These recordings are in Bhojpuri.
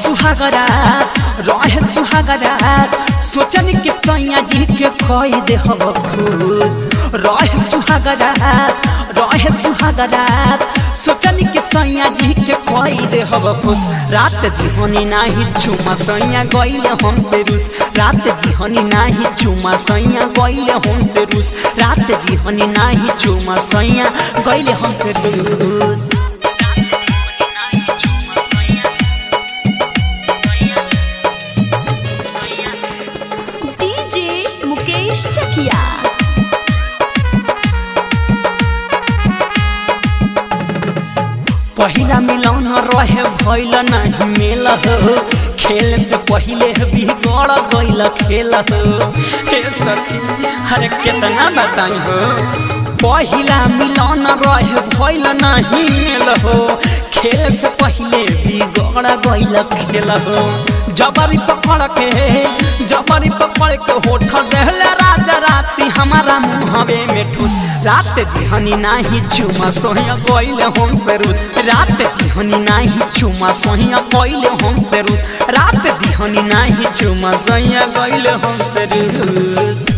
सुहागरा सोचनी के सैया जी के खोई दे हब खुश रहे सुहागरा सोचनी के सैया जी के खोई दे हब खुश रात दिहनी नाही चुमा सैया गइले हमसे रूस रात दिहनी नाही चुमा सैया गइले हमसे रूस रात दिहनी नाही चुमा सैया गइले हमसे रूस मुकेश चकिया पहिला मिलौन रहे भइल नहीं मेल हो खेल से पहिले बिगड़ गइल खेल हो हे सखी हर कितना बताई हो पहिला मिलौन रहे भइल नहीं मेल हो खेल से पहिले बिगड़ गइल खेल हो जबरी पकड़ के होठ देहले राजा राती हमारा मुहवे में ठूस रात दिहनी नाही चुमा सोहिया गइले हमसे रूस रात दिहनी नाही चुमा सोहिया गइले हमसे रूस रात दिहनी नाही चुमा सोहिया गइले हमसे रूस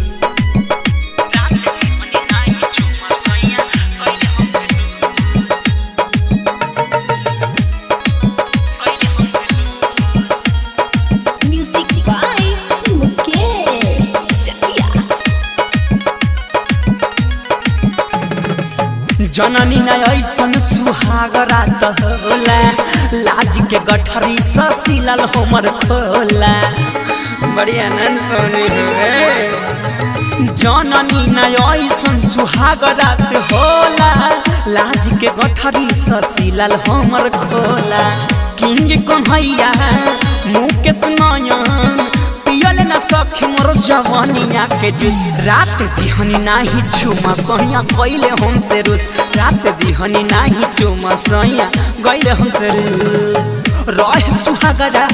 जननी न ऐसन सुहाग रात होला लाज के गठरी ससिलल हमर खोला बड़ी आनंद पाउने हो जननी न ऐसन सुहाग रात होला लाज के गठरी ससिलल हमर खोला किंग कन्हैया मुकेश नयन पियल न सखी मोर जवानिया के जूस रात दिहनी नाही चुमा सैया गइले हमसे रूस रात दिहनी नाही चुमा सैया गइले हमसे रूस रहे सुहागरा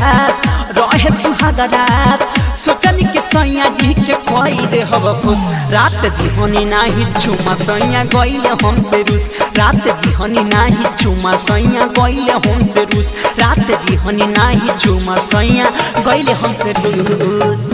सोचनी के सैया जी के खोई दे हब खुश रात दिहनी नाही चुमा सैया गइले हमसे रूस रात दिहनी नाही चुमा सैया गइले हमसे रूस रात दिहनी नाही चुमा सैया गइले हमसे रूस।